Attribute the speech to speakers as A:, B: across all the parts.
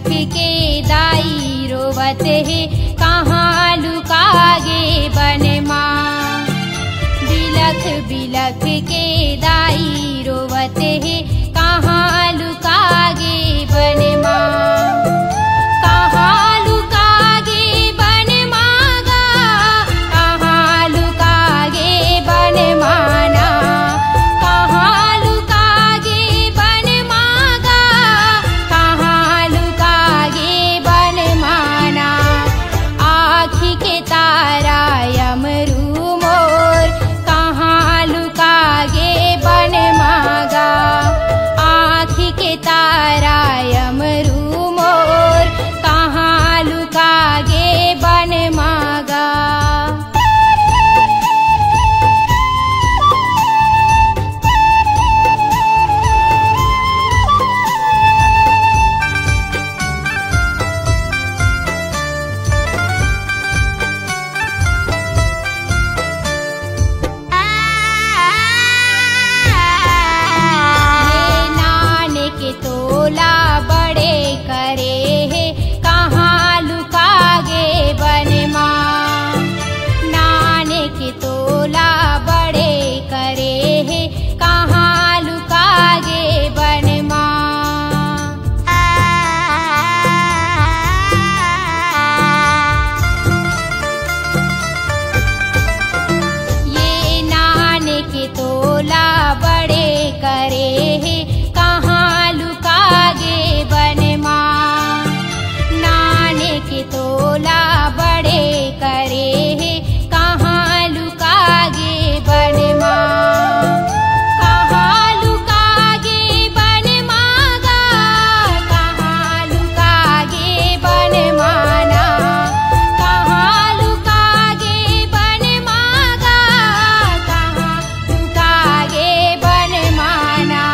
A: बिलख के दाई रोवत है, कहाँ लुकागे बन माँ। बिलख बिलख के दाई रोवत है, कहाँ लुकागे बन माँ। कहाँ लुकागे बन मागा, कहाँ लुकागे बन माना। कहाँ लुकागे बन मागा, कहाँ लुकागे बन माना। आँखी के तारा यमरू मोर, कहाँ लुकागे बन मागा। आँखी के तारा यमरू मोर, कहाँ लुकागे बन मागा। ये नानक तोला बड़े करे है, कहाँ लुकागे बन माँ। नानक तोला बड़े करे है, कहाँ लुकागे बन माँ। ये नानक तोला बड़े करे है, कहाँ लुकागे बन माँ। नानक तोला बड़े करे है, कहाँ लुकागे बन माँ। कहाँ लुकागे बन मागा, कहाँ लुकागे बन माना। कहाँ लुकागे बन मागा, कहाँ लुकागे बन माना।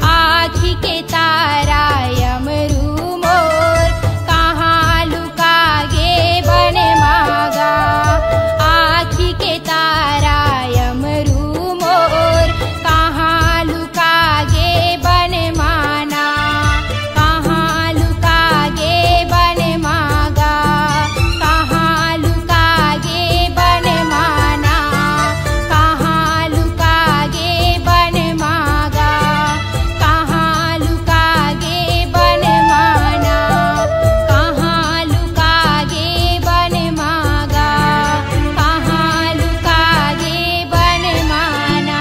A: आँखी के तारा यमरू मोर, कहाँ लुकागे बन मागा। आँखी के तारा यमरू मोर, कहाँ लुकागे बन माना। कहाँ लुकागे बन मागा, कहाँ लुकागे बन माना। कहाँ लुकागे बन मागा, कहाँ लुकागे बन माना। कहाँ लुकागे बन मागा, कहाँ लुकागे बन माना।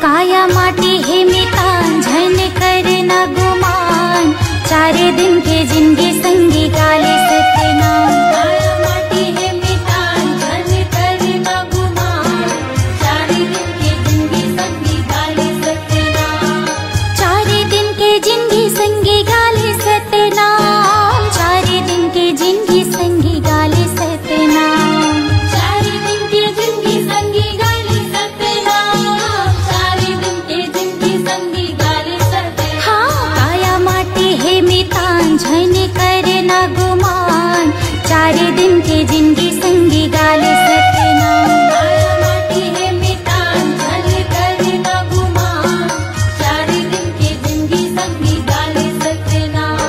B: काया माटी है मितान झन करना गुमान, चारे दिन के जिंदगी संगी गाले सत्यनाम। काया माटी है मितान झन करना गुमान, चारे दिन के जिंदगी संगी गाले सत्यनाम। चारे दिन के जिंदगी संगी गाले सत्यनाम। चारे दिन के जिंदगी संगी गाले सत्यनाम। चारे दिन के जिंदगी संगी गाले सत्यनाम। चारे दिन के जिंदगी संगी गाले सत्यनाम। हाँ, काया माटी है मितान झन करना गुमान, चारे दिन के जिंदगी संगी गाले सत्यनाम। काया माटी है मितान झन करना गुमान, चारे दिन के जिंदगी संगी गाले सत्यनाम।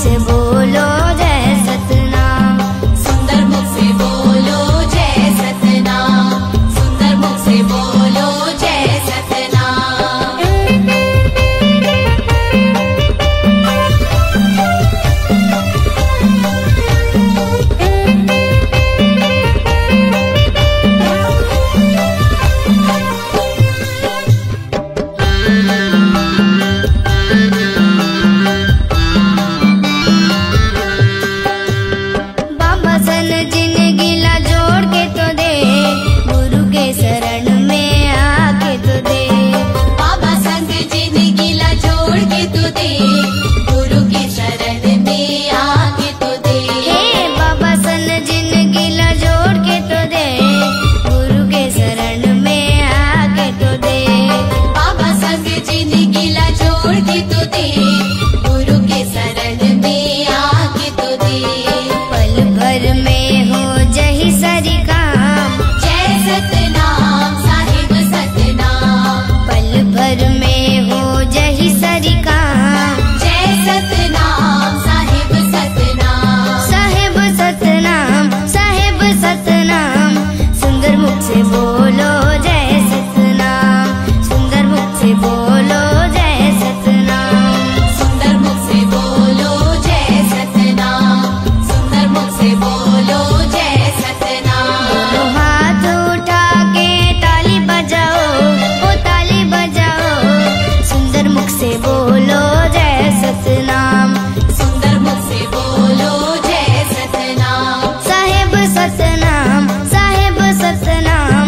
B: से बोलो जय सतनाम।
A: सुंदर मुख से बोलो जय सतनाम, सुंदर मुख से बोलो जय सतनाम।
B: बाबा सन जिंदगी ला जोड़ के तो दे, गुरु के शरण में आके तो दे।
A: बाबा संग जिंदगी ला जोड़ के तू दे, गुरु के शरण में आके तो दे।
B: हे बाबा सन जिंदगी ला जोड़ के तो दे, गुरु के शरण में आके तो दे।
A: बाबा संग जिंदगी ला जोड़ के तू दे, गुरु के शरण में आके तो दे।
B: पल भर में हो जही सारी काम,
A: जय सतनाम साहिब सतनाम,
B: पल भर में हो जही सारी काम।
A: जय सतनाम साहिब सतनाम।
B: साहेब सतनाम, साहेब सतनाम, सुंदर मुख से बोलो जय सतनाम। सुंदर मुख से बोलो जय सतनाम।
A: सुंदर मुख से बोलो जय सतनाम, सुंदर मुख से बोलो जय सतनाम।
B: दोनों हाथ उठा के ताली बजाओ, ओ ताली बजाओ, सुंदर मुख से बोलो जय सतनाम।
A: सुंदर मुख से बोलो जय सतनाम।
B: साहेब सतनाम, साहेब सतनाम,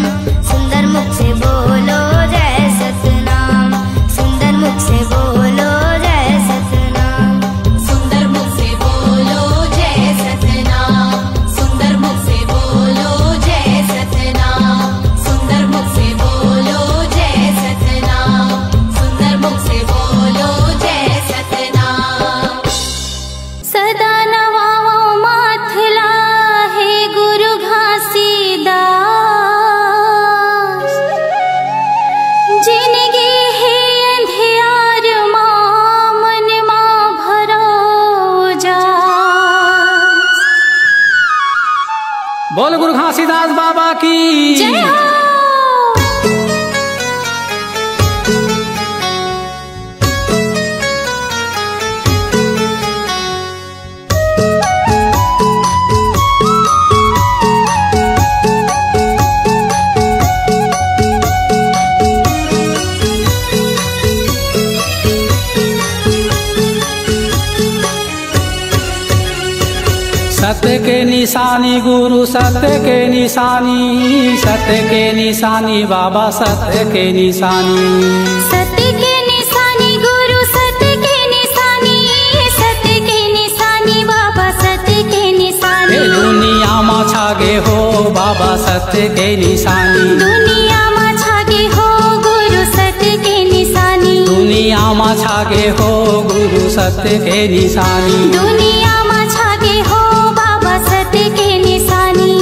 B: सुंदर मुख से बोलो जय सतनाम। सुंदर मुख से बोलो जय सतनाम।
A: सुंदर मुख से बोलो जय सतनाम, सुंदर मुख से बोलो जय सतनाम। सुंदर मुख से बोलो जय सतनाम, सुंदर मुख से बोलो जय सतनाम।
B: सदा नवाओ माथला है गुरु घासीदास, जिनगी है अंधियार मां मन मां भरो जास।
C: बोल गुरु घासीदास बाबा की
B: जय हो।
C: सत्य के निशानी गुरु, सत्य के निशानी, सत्य के निशानी बाबा, सत्य के निशानी।
B: सत्य के निशानी गुरु, सत्य के निशानी, सत्य के निशानी बाबा, सत्य के निशानी।
C: दुनिया में छागे हो बाबा, सत्य के निशानी।
B: दुनिया में छागे हो गुरु, सत्य के निशानी।
C: दुनिया में छागे हो गुरु, सत्य के निशानी।
B: दुनिया में छागे हो बाबा, सत्य के निशानी।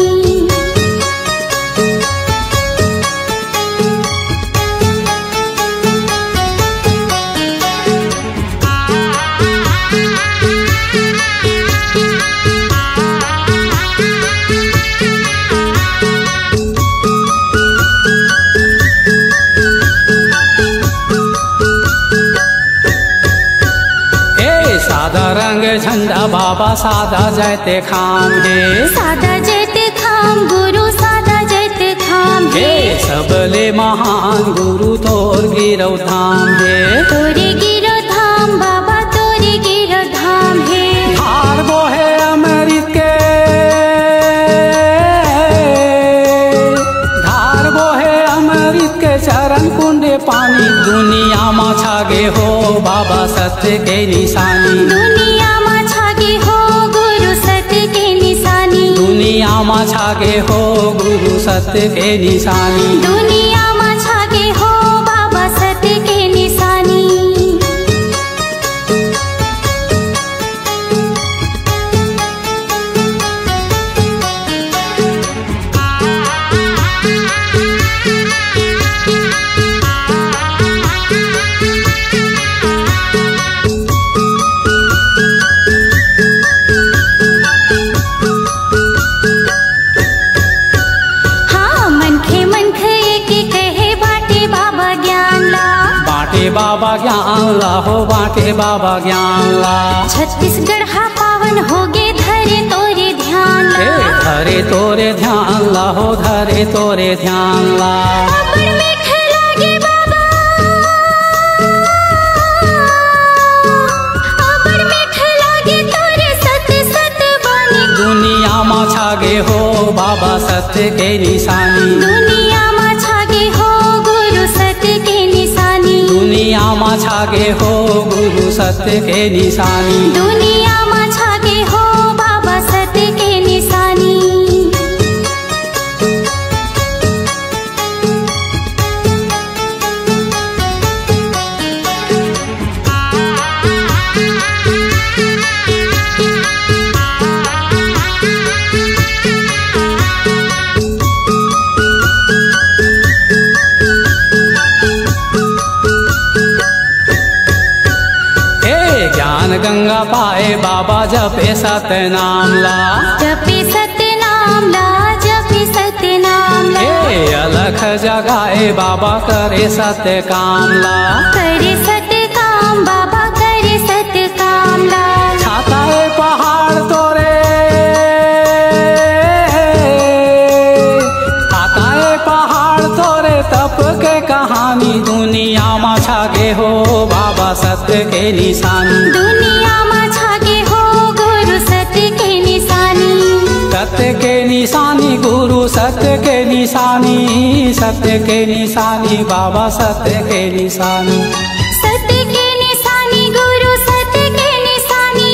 C: सादा रंग झंडा बाबा, सादा जयते खाम है।
B: सादा जयते खाम गुरु, सादा जयते खाम
C: हे सबले महान गुरु, तोर गिरौ धाम है।
B: तोरे गिरो धाम बाबा, तोरे गिरो धाम है।
C: धार बोहे अमृत के, धार बोहे अमृत के चरण कुंडे पानी। दुनिया में छागे हो बाबा, सत्य के निशानी।
B: दुनिया में छागे हो गुरु, सत्य के निशानी।
C: दुनिया में छागे हो गुरु, सत्य के निशानी।
B: दुनिया में छागे हो बाबा, सत्य के निशानी।
C: के बाबा ज्ञान ला।
B: छत्तीसगढ़ हा पावन होगे धरे तोरे ध्यान ला।
C: धरे तोरे ध्यान ला हो धरे तोरे ध्यान ला।
B: अबड़ मीठ लागे बाबा, अबड़ मीठ लागे तोरे सत सत बानी।
C: दुनिया मा छागे हो बाबा सत्य के निशानी।
B: दुनिया मा छागे हो गुरु सत्य के निशानी।
C: दुनिया मा छागे हो गुरु सत्य के निशानी।
B: दुनिया मा छागे हो बाबा सत्य के निशानी।
C: ज्ञान गंगा पाए बाबा जपे सत्य नाम ला।
B: जपे सत्य नाम ला, जपे सत्य नाम ला।
C: अलख जगाए बाबा करे सत्य काम ला।
B: करे सत्य काम बाबा करे सत्य काम ला।
C: छाता है पहाड़ तोरे, छाता है पहाड़ तोरे तप के कहानी। दुनिया मा छागे हो बाबा सत्य के निशानी।
B: दुनिया मा छागे हो गुरु सत्य के निशानी।
C: सत्य के निशानी गुरु सत्य के निशानी। सत्य के निशानी बाबा सत्य के निशानी।
B: सत्य के निशानी गुरु सत्य के निशानी।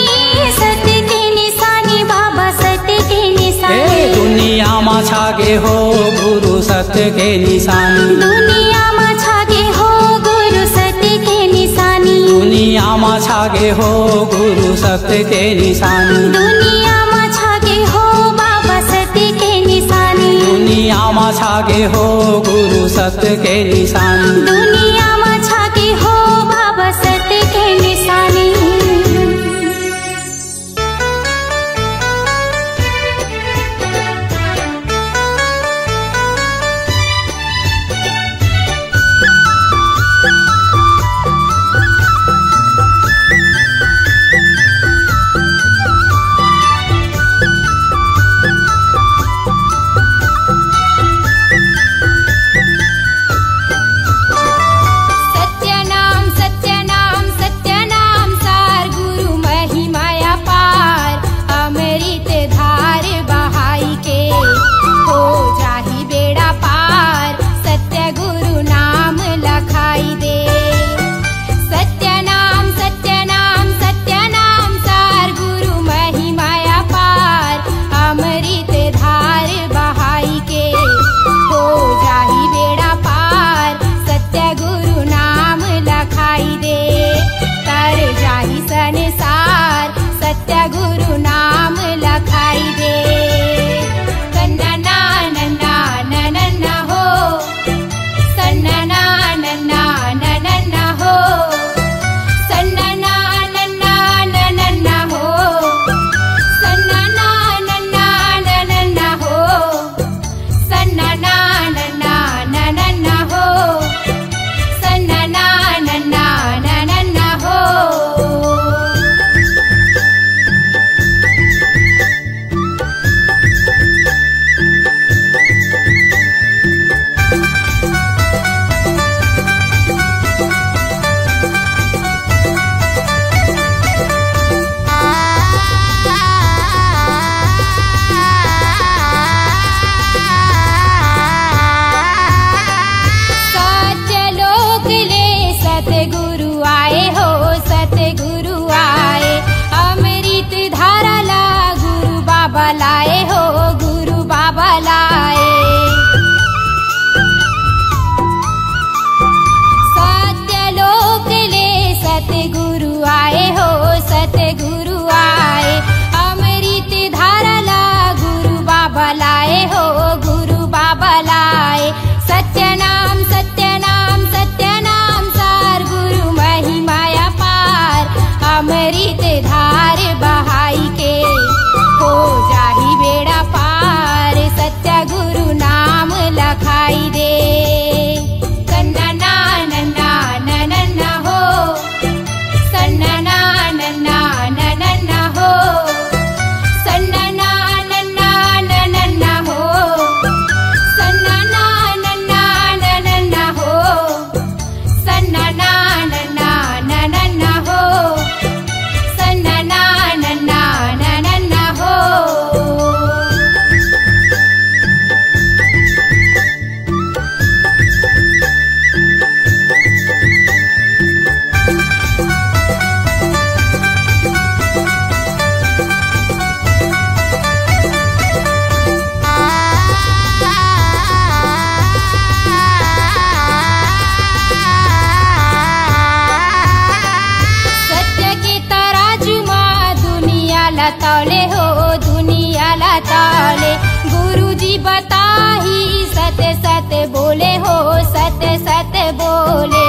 B: सत्य के निशानी बाबा सत्य के निशानी।
C: दुनिया मा छागे हो गुरु सत्य के निशानी।
B: दुनिया मा छागे हो गुरु सत्य के निशानी।
C: दुनिया मा छागे हो गुरु सत्य के निशानी।
B: दुनिया मा छागे हो बाबा सत्य के निशानी।
C: दुनिया मा छागे हो गुरु सत्य के निशानी।
B: दुनिया मा छागे हो बाबा सत्य के निशानी। अमृत धार बहाई के हो जाही ला तौले हो दुनिया ला तौले। गुरुजी बताही सत्य सत्य बोले हो सत्य सत्य बोले।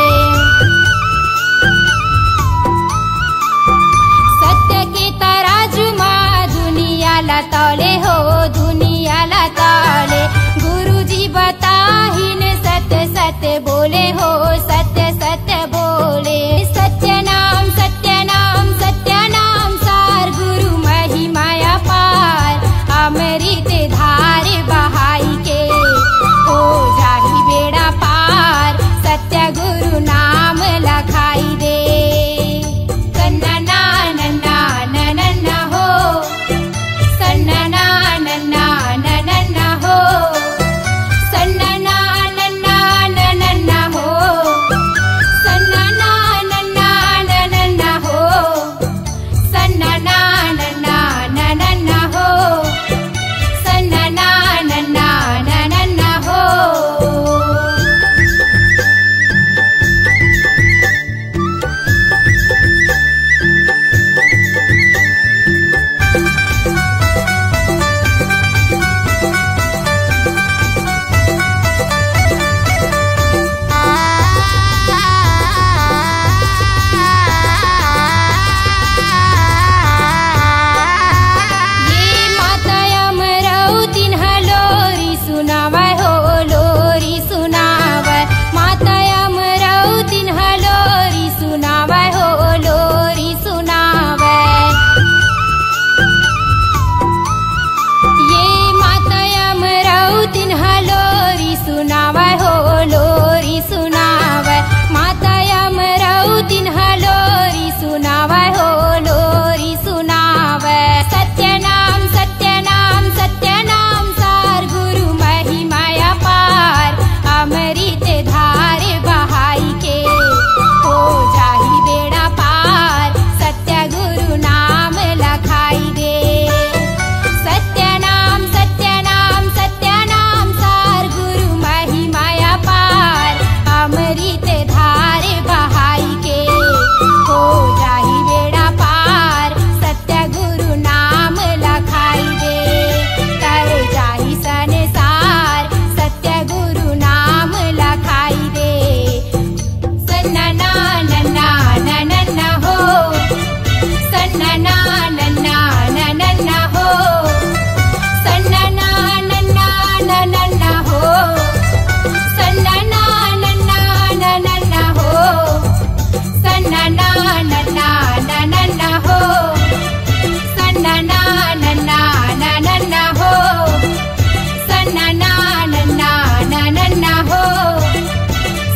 B: सत्य के तराजू माँ दुनिया ला तौले हो दुनिया ला तौले। गुरुजी बताही ने सत्य सत्य बोले हो सत्य सत्य बोले। सत्य नाम सार गुरु महिमाया पार। अमृत धार बहाई के हो जाही बेड़ा पार। सत्य गुरु नाम लखाई दे। सन्ना नन्ना नन्ना हो सन्ना नन्ना नन्ना हो सन्ना नन्ना नन्ना हो सन्ना नन्ना नन्ना हो सन्ना नन्ना नन्ना हो सन्ना नन्ना नन्ना हो। ये माता अमरावती लोरी सुनावै हो लोरी सुनावै। माता अमरावती लोरी सुनावै हो लोरी सुनावै। ये माता अमरावती लोरी सुनावै हो लोरी सुनावै। माता अमरावती लोरी सुनावै हो लोरी सुनावै। सत्य नाम सार गुरु महिमाया पार। अमृत धार बहाई के हो जाही बेड़ा पार। सत्य गुरु नाम लखाई दे। सत्य नाम सार गुरु महिमाया पार। अमृत धार बहाई के हो जाही बेड़ा पार। सत्य गुरु नाम लखाई दे। तर जाही संसार सत्य गुरु नाम लखाई दे। सन्ना नन्ना नन्ना हो सन्ना नन्ना नन्ना हो सन्ना नन्ना नन्ना हो सन्ना नन्ना नन्ना हो सन्ना नन्ना नन्ना हो सन्ना नन्ना नन्ना हो सन्ना नन्ना नन्ना हो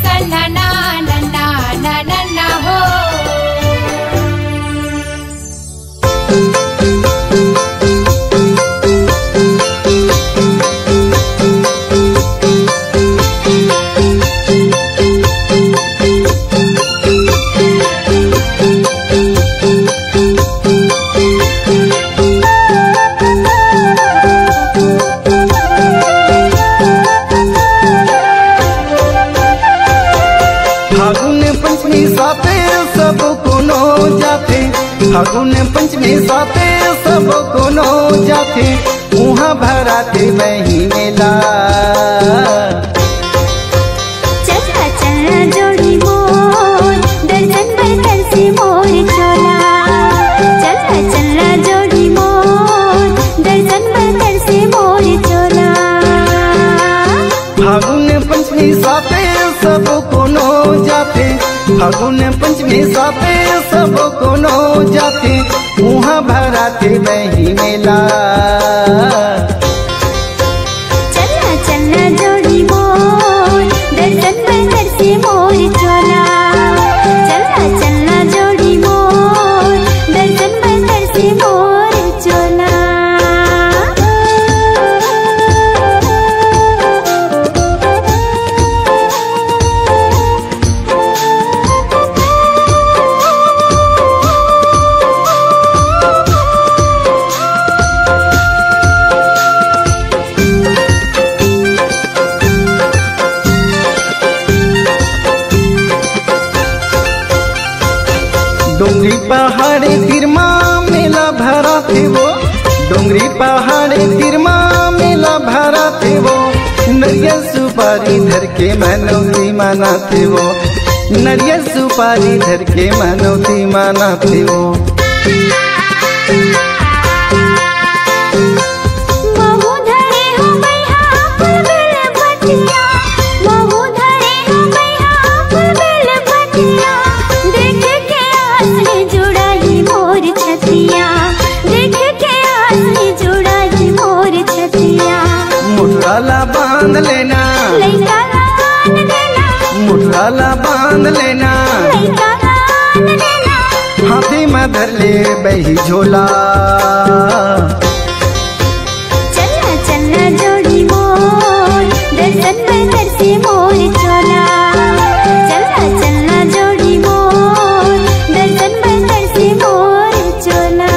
B: सन्ना नन्ना नन्ना हो।
D: फागुन पंचमी साथे सब कोनो जाथे। फागुन पंचमी साथे सब कोनो जाथे। उहाँ भराते वही मेला।
E: चला चला जोड़ी मोर दर्शन बदल से मोर चोला। चला चला जोड़ी मोर दर्शन बदल से मोर चोला।
D: फागुन पंचमी साथे सब कोनो जाथे। फागुन पंचमी साथे सब कोनो जाथे। उहाँ भराते वही मेला।
E: चला चला जोड़ी मोर दर्शन बदल से मोर चोला। चला चला जोड़ी मोर दर्शन बदल से मोर चोला।
D: सुपारी धर के मनौती मानाते हो, नरियल सुपारी धर के मनौती मानाते हो। मुठला बांध लेना, मुठला बांध लेना, हाथी में धर ले बही झोला।
E: चलना चलना जोड़ी मोर, दर्शन में तरसे मोर चोला। चलना चलना जोड़ी मोर, दर्शन में तरसे मोर चोला।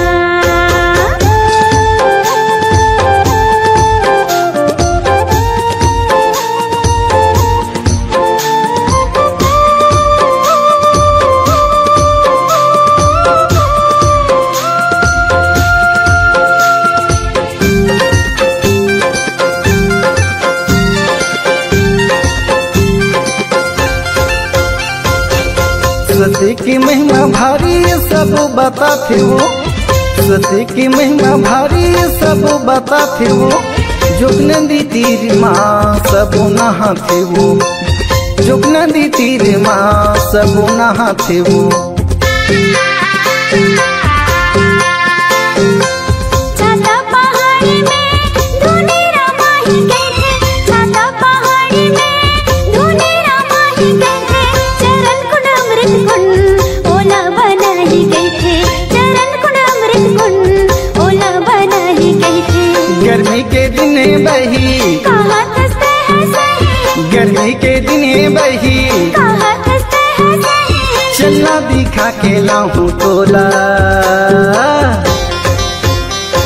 D: सती की महिमा भारी सब बताते हो, सती की महिमा भारी सब बताते हो। जोग नदी तीर माँ सब नहाते हो, जोग नदी तीर माँ सब नहाते हो। गर्मी के दिन बही, गर्मी के दिन बही, चलना दिखा के लाऊं तोला।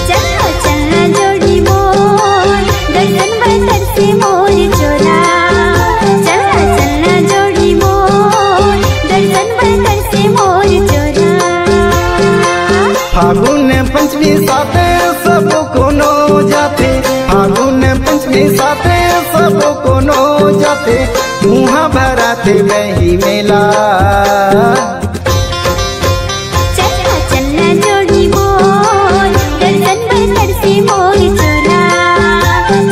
E: चलना चलना जोड़ी मोर, दर्शन में तरसे मोर चोला। चलना चलना जोड़ी मोर, दर्शन में तरसे मोर चोला।
D: फागुन पंचमी साथे सब कोनो जाते, फागुन पंचमी साथे सब कोनो जाते, मुँह भराते बही मेला।
E: चलना चलना जोड़ी मोर, दर्शन में तरसे मोर चोला।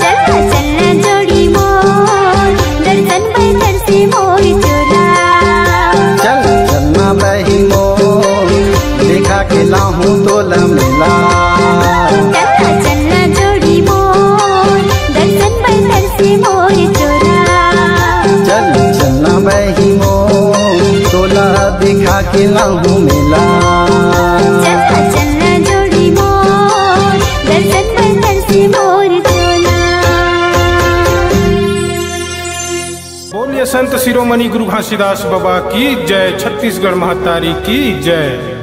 E: चलना चलना जोड़ी मोर, दर्शन में तरसे मोर चोला।
D: चल चलना बही मोर, देखा के लाऊं तोला मेला।
E: चलना चलना जोड़ी मोर, दर्शन में तरसे मोर चोला।
D: चल चलना बही मोर, तोला दिखा के लाऊं मेला।
E: चलना चलना जोड़ी मोर, दर्शन में तरसे मोर चोला।
F: बोलिए संत शिरोमणि गुरु घासीदास बाबा की जय, छत्तीसगढ़ महतारी की जय।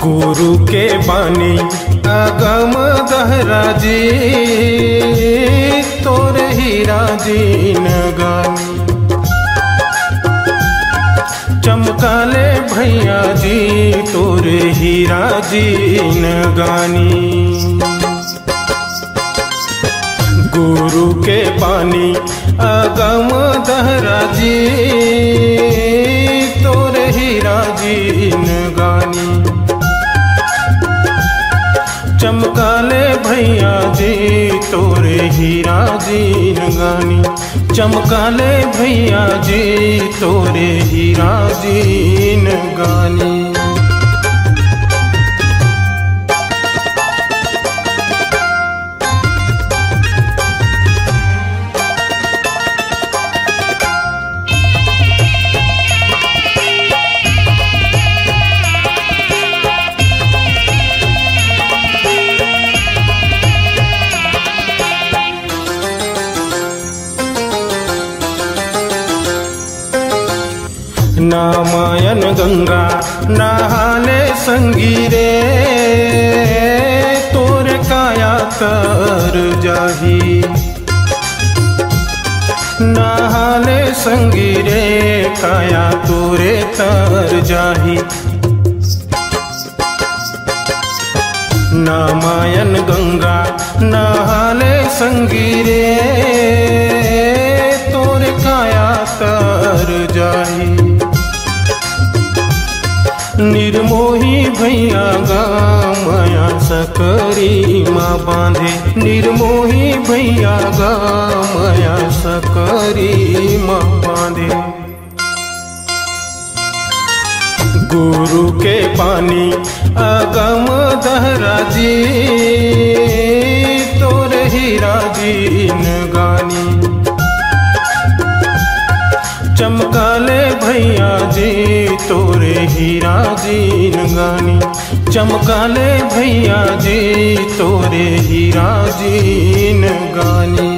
F: गुरु के बानी अगम दहराजी, तोरे हीरा जी नगानी। चमकाले भैया जी तोरे हीरा जी नगानी। गुरु के बानी अगम दहराजी, तोरे हीरा जी नगानी। चमकाले भैया जी तोरे हीरा जी नगानी। चमकाले भैया जी तोरे हीरा जी नगानी। नामायन गंगा नहाले संगी रे तोर काया तर जाही। नहाले संगी रे काया तोरे तर जाही। नामायन गंगा नहाले संगी रे तोरे काया तर जाही। निर्मोही भैया गामया सकरी माँ बांधे। निर्मोही भैया गामया सकरी माँ बांधे। गुरु के पानी अगम दहरा जी तोरे हीरा जीन गानी। चमकाले भैया जी तोरे हीरा जीन गानी। चमकाले भैया जी तोरे हीरा जीन गानी।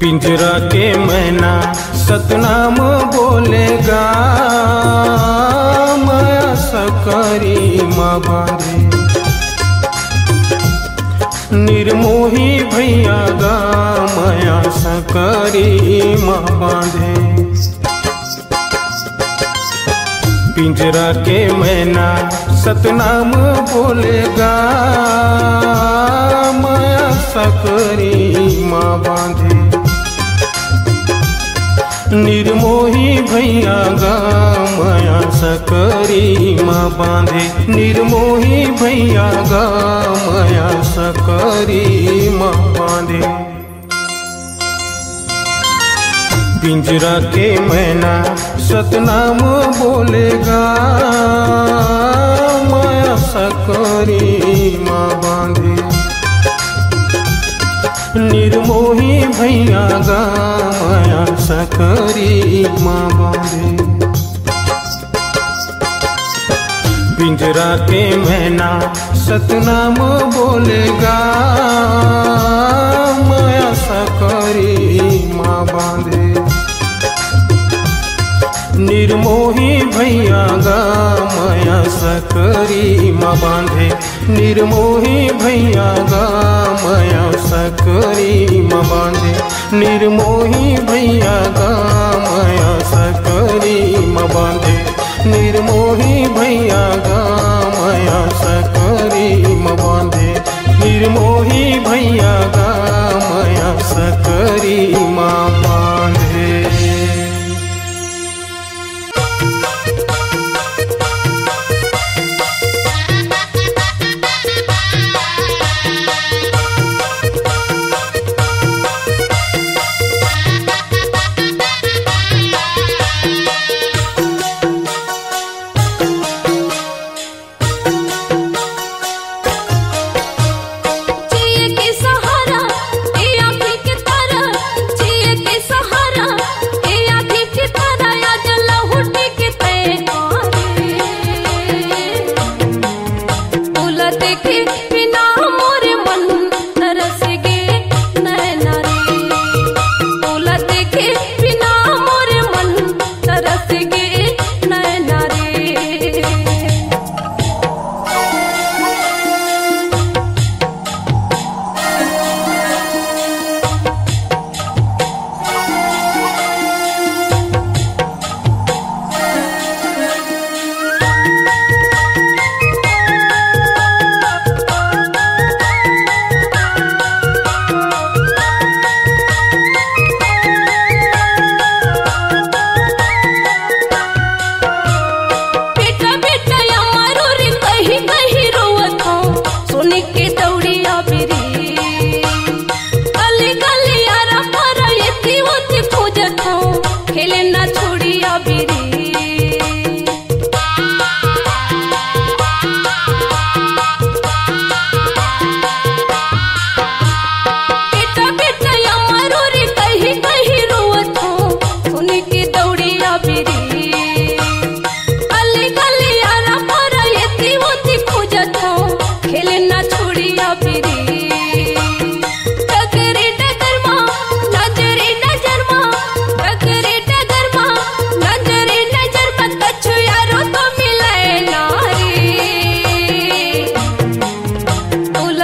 F: पिंजरा के मैना सतनाम बोलेगा माया सकरी माँ बांधे। निर्मोही भैया गा माया सकरी माँ बांधे। पिंजरा के मैना सतनाम बोलेगा माया सकरी माँ बांधे। निर्मोही भैया गा माया सकरी माँ बांधे। निर्मोही भैया गा माया सकरी माँ बांधे। पिंजरा के मैना सतनाम बोलेगा माया सकरी माँ बांधे। निर्मोही भैया गा माया सकरी माँ बांधे। पिंजरा के मैना सतनाम बोलेगा माया सकरी माँ बांधे। निर्मोही भैया गा माया सकरी माँ बांधे। निर्मोही भैया गा माया सकरी माँ बांधे। निर्मोही भैया गा माया सकरी माँ बांधे। निर्मोही भैया गा माया सकरी माँ बांधे। निर्मोही भैया गा माया सकरी माँ बांधे।
A: जिए के सहारा ए आँखें के तारा।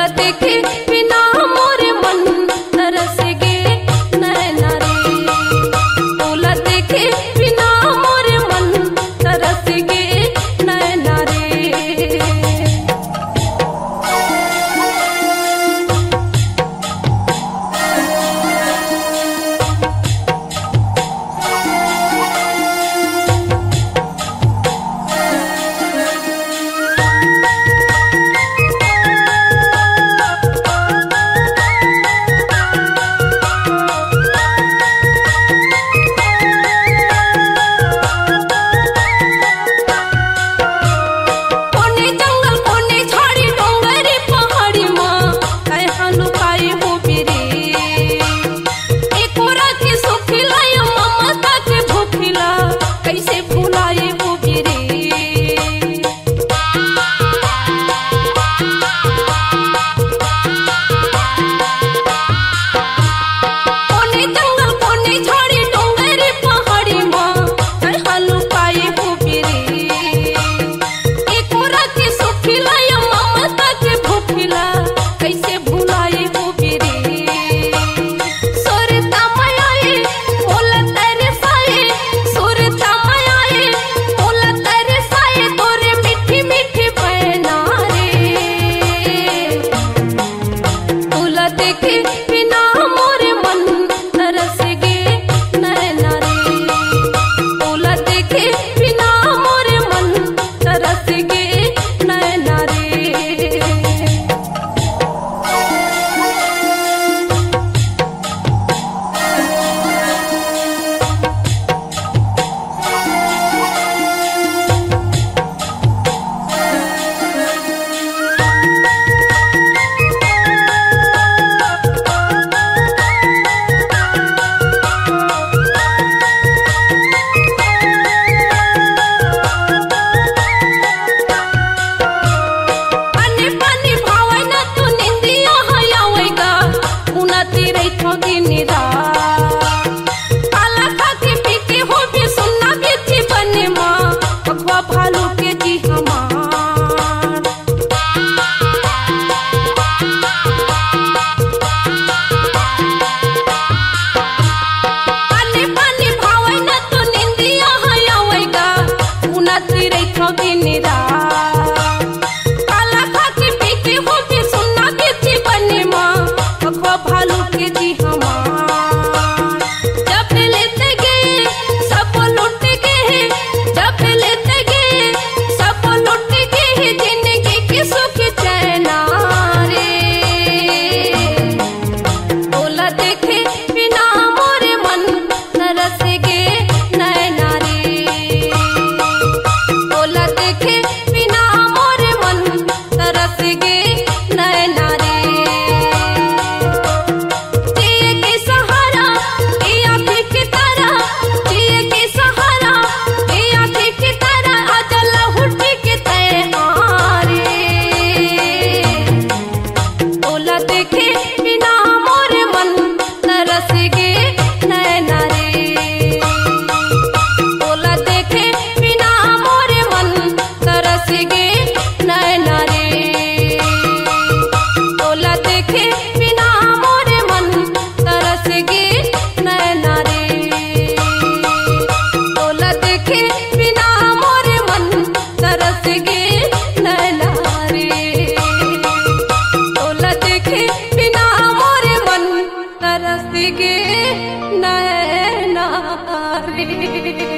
G: तोला देखे बिना मोरे मन तरस गे नैना रे, तोला देखे बिना मोरे मन तरस गे नैना रे। गे नैना रे।